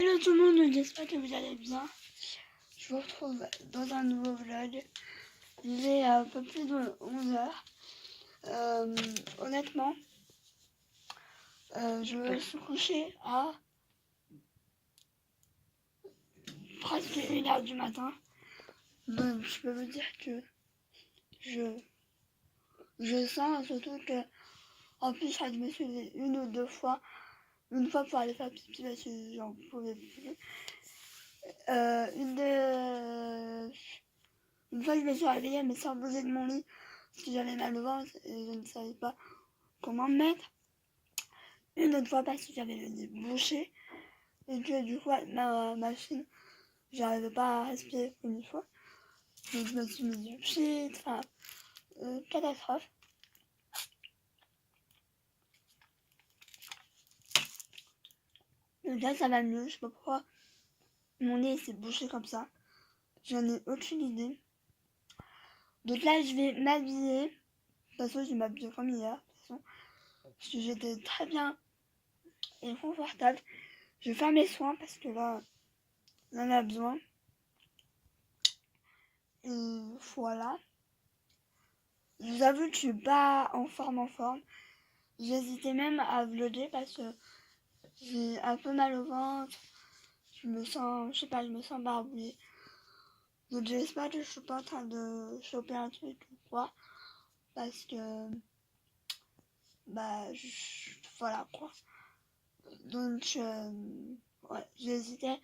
Hello tout le monde, j'espère que vous allez bien. Je vous retrouve dans un nouveau vlog. Il est un peu plus de 11 heures. Honnêtement, je me suis couché à presque 1 heure du matin. Donc je peux vous dire que je sens, surtout que en plus je me suis levée une ou deux fois. Une fois pour aller faire pipi parce que j'en pouvais plus. Une fois je me suis réveillée mais sans bouger de mon lit parce que j'avais mal au ventre et je ne savais pas comment me mettre. Une autre fois parce que j'avais le nez bouché et que du coup ma machine j'arrivais pas à respirer comme il faut. Donc je me suis mis du shit, enfin catastrophe. Donc là ça va mieux, je sais pas pourquoi mon nez s'est bouché comme ça. J'en ai aucune idée. Donc là je vais m'habiller. De toute façon je vais m'habiller comme hier. De toute façon. Parce que j'étais très bien et confortable. Je vais faire mes soins parce que là on en a besoin. Et voilà. Je vous avoue que je suis pas en forme. J'hésitais même à vlogger parce que j'ai un peu mal au ventre. Je me sens barbouillée. Donc j'espère que je suis pas en train de choper un truc ou quoi. Parce que voilà quoi. Donc ouais, j'hésitais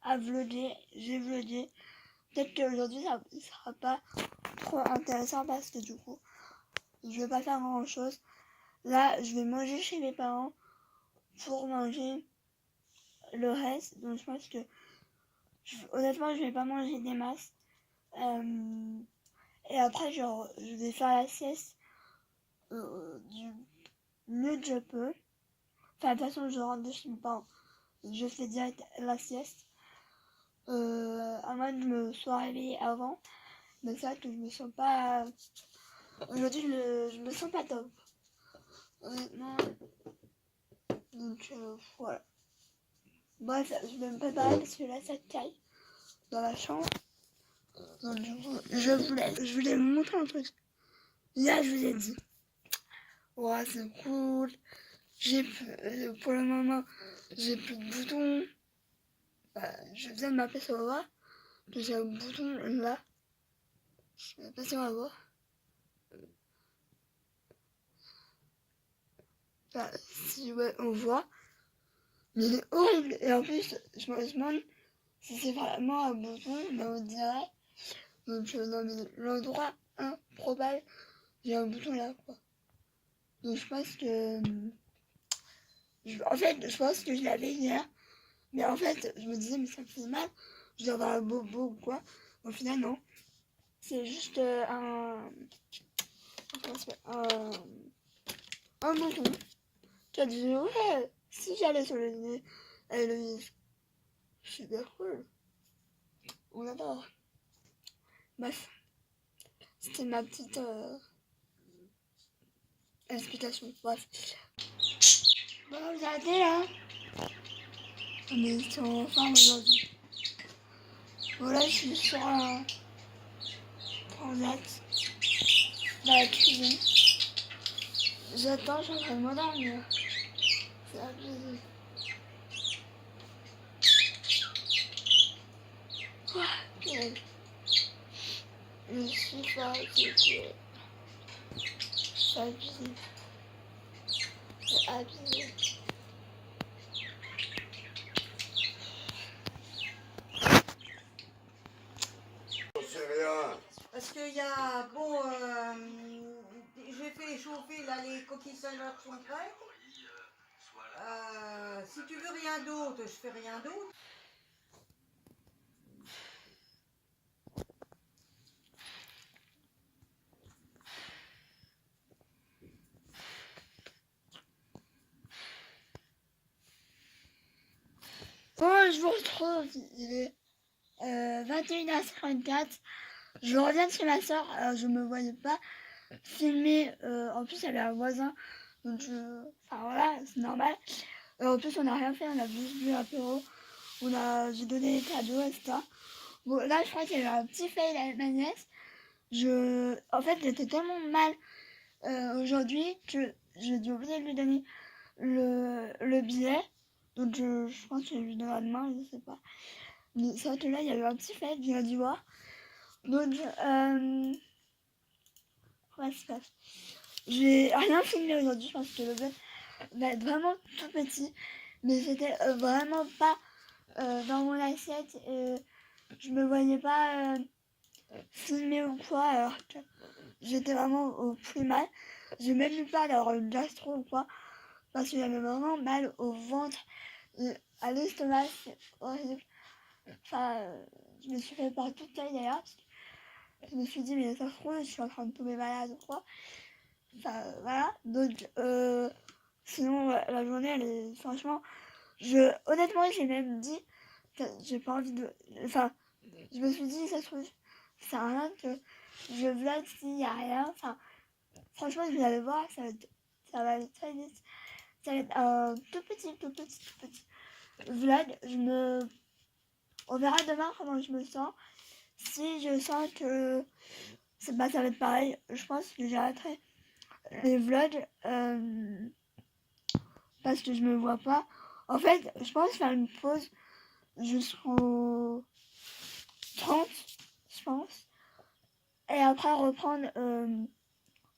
à vlogger. J'ai vlogué. Peut-être qu'aujourd'hui ça ne sera pas trop intéressant parce que du coup je vais pas faire grand chose. Là je vais manger chez mes parents pour manger le reste. Donc je pense que honnêtement je vais pas manger des masses. Et après genre je vais faire la sieste du mieux que je peux. Enfin de toute façon je rentre de chez mes parents. Je fais direct la sieste. À moins que je me sois réveillée avant. Mais c'est vrai que je me sens pas. Aujourd'hui je me sens pas top. Honnêtement. Donc voilà. Bref, je vais me préparer parce que là ça caille dans la chambre. Donc du coup, je voulais vous montrer un truc. Là je vous ai dit. Ouais c'est cool. Pour le moment, j'ai plus de boutons. Je viens de m'appeler sur le bras. J'ai un bouton là. Je vais passer à voir. Enfin, si ouais, on voit. Mais il est horrible. Et en plus, je me demande si c'est vraiment un bouton, mais on dirait. Donc dans l'endroit improbable, j'ai un bouton là quoi. Donc je pense que. En fait, je pense que je l'avais hier. Mais en fait, je me disais, mais ça me fait mal. Je dois avoir un bobo ou quoi. Au final, non. C'est juste un bouton. Tu as dit, ouais, si j'allais sur le nez, elle est super cool. On adore. Bref, c'était ma petite explication. Bref. Bon, vous arrêtez là. On est sur forme aujourd'hui. Voilà, je suis sur un transat dans la cuisine. J'attends, je suis en train de m'endormir. C'est abusé. Je suis fatiguée. C'est abusé. C'est abusé. Parce qu'il y a, bon, j'ai fait chauffer là, les coquilles salades sont prêtes. Si tu veux rien d'autre, je fais rien d'autre. Bon, je vous retrouve. Il est 21h54. Je reviens de chez ma soeur. Alors, je me voyais pas filmer. En plus, elle avait un voisin. Donc, enfin voilà, c'est normal. En plus, on n'a rien fait. On a juste bu un apéro. j'ai donné des cadeaux, etc. Bon, là, je crois qu'il y a eu un petit fail avec ma nièce. En fait, j'étais tellement mal aujourd'hui que j'ai dû oublier de lui donner le billet. Donc, je pense que je lui donnerai demain, je sais pas. Mais c'est vrai que là, il y a eu un petit fail, je viens d'y voir. Donc, ouais, c'est pas. J'ai rien filmé aujourd'hui, je pense que le bed va être vraiment tout petit. Mais c'était vraiment pas dans mon assiette et je me voyais pas filmer ou quoi, alors que j'étais vraiment au plus mal. J'ai même eu peur d'avoir une gastro ou quoi, parce que j'avais vraiment mal au ventre et à l'estomac, c'est horrible. Enfin, je me suis fait peur toute seule d'ailleurs, parce que je me suis dit, mais ça se trouve, je suis en train de tomber malade ou quoi. Enfin, voilà. Donc, sinon, la journée, elle est franchement. Honnêtement, j'ai même dit que j'ai pas envie de. Enfin, je me suis dit, ça se trouve, ça sert à rien que je vlog s'il y a rien. Enfin, franchement, vous allez voir, ça va aller très vite. Ça va être un tout petit vlog. On verra demain comment je me sens. Si je sens que ça va être pareil, je pense que j'arrêterai les vlogs parce que je me vois pas. En fait, je pense faire une pause jusqu'au 30, je pense. Et après reprendre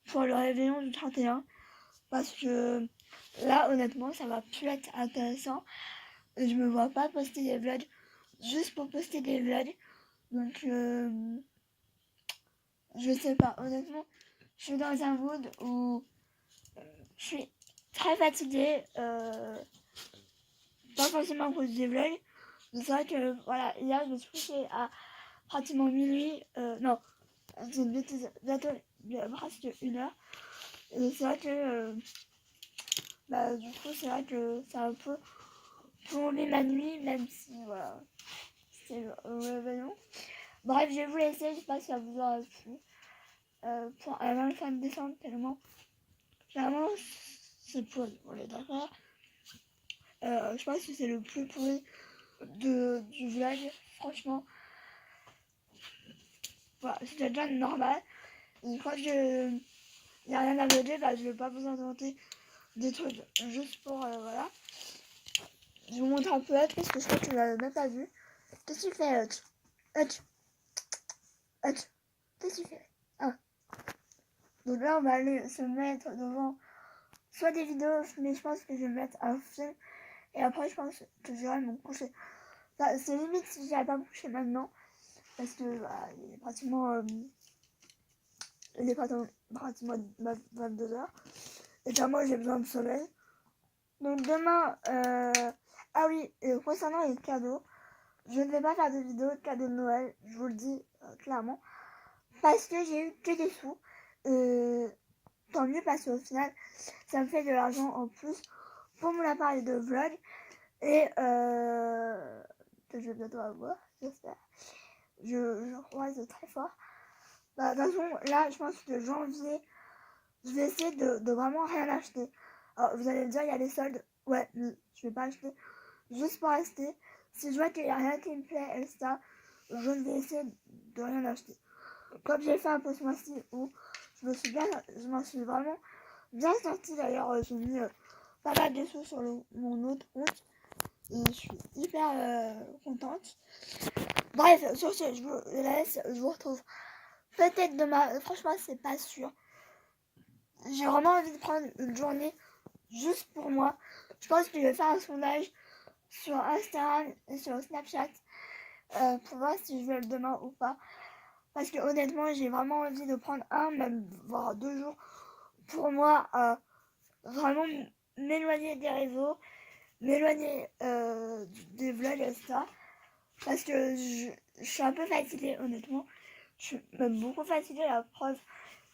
pour le réveillon du 31. Parce que là, honnêtement, ça va plus être intéressant. Et je me vois pas poster des vlogs juste pour poster des vlogs. Donc, je sais pas. Honnêtement, je suis dans un mood où je suis très fatiguée. Pas forcément à cause des vlogs. Mais c'est vrai que, voilà, hier, je me suis couchée à pratiquement minuit. Non, c'est une bêtise. Bientôt, presque 1 heure. Et c'est vrai que, du coup, c'est vrai que c'est un peu plombé ma nuit, même si, voilà, c'était le réveillon. Bref, je vais vous laisser, je sais pas si ça vous aura plu. Pour un 25 décembre, tellement. Clairement, c'est pourri, on est d'accord. Je pense que c'est le plus pourri du vlog, franchement. Voilà, c'était déjà normal. Une fois que il n'y a rien à vlogger, je vais pas vous inventer des trucs juste pour, voilà. Je vous montre un peu Hutch parce que je crois que tu l'as même pas vu. Qu'est-ce que tu fais, Hutch? Hutch, Hutch, qu'est-ce que tu fais? Ah. Donc là, on va aller se mettre devant soit des vidéos, mais je pense que je vais mettre un film. Et après, je pense que j'irai me coucher. Enfin, c'est limite si j'irai pas me coucher maintenant. Parce que il est pratiquement, 22 h. Et moi, j'ai besoin de sommeil. Donc demain, ah oui, et concernant les cadeaux, je ne vais pas faire de vidéo de cadeaux de Noël, je vous le dis clairement. Parce que j'ai eu que des sous. Tant mieux parce qu'au final, ça me fait de l'argent en plus pour mon appareil de vlog. Et que je vais bientôt avoir, j'espère. Je croise très fort. De toute façon, là, je pense que janvier, je vais essayer de vraiment rien acheter. Alors, vous allez me dire, il y a les soldes. Ouais, mais je vais pas acheter juste pour rester. Si je vois qu'il n'y a rien qui me plaît, etc., je vais essayer de rien acheter. Comme j'ai fait un peu ce mois-ci où je m'en suis vraiment bien sortie. D'ailleurs, j'ai mis pas mal de sous sur mon autre compte. Et je suis hyper contente. Bref, sur ce, je vous laisse. Je vous retrouve peut-être demain. Franchement, c'est pas sûr. J'ai vraiment envie de prendre une journée juste pour moi. Je pense que je vais faire un sondage sur Instagram et sur Snapchat pour voir si je vais le demain ou pas. Parce que honnêtement, j'ai vraiment envie de prendre même voire 2 jours pour moi. Vraiment m'éloigner des réseaux, m'éloigner des vlogs et ça. Parce que je suis un peu fatiguée, honnêtement. Je suis même beaucoup fatiguée, la preuve.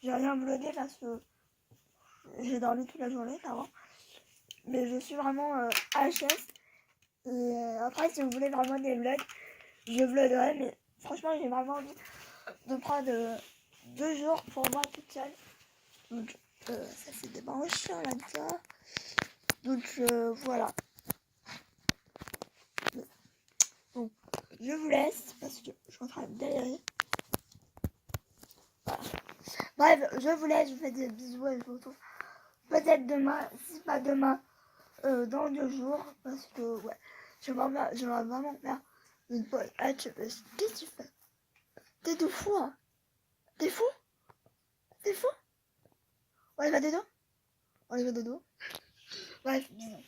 J'ai rien vlogué parce que j'ai dormi toute la journée avant. Mais je suis vraiment HS. Et après, si vous voulez vraiment des vlogs, je vloguerai. Mais franchement, j'ai vraiment envie de prendre 2 jours pour moi toute seule. Donc, ça fait des branches là-dedans. Donc, voilà. je vous laisse parce que je suis en train de galérer. Voilà. Bref, je vous laisse, je vous fais des bisous et je vous retrouve peut-être demain, si pas demain, dans 2 jours. Parce que, ouais, j'aimerais vraiment faire une pause. Ah, qu'est-ce que tu fais? T'es tout fou, hein? T'es fou? T'es fou? On y va dodo? On y va dodo? Bref, bisous.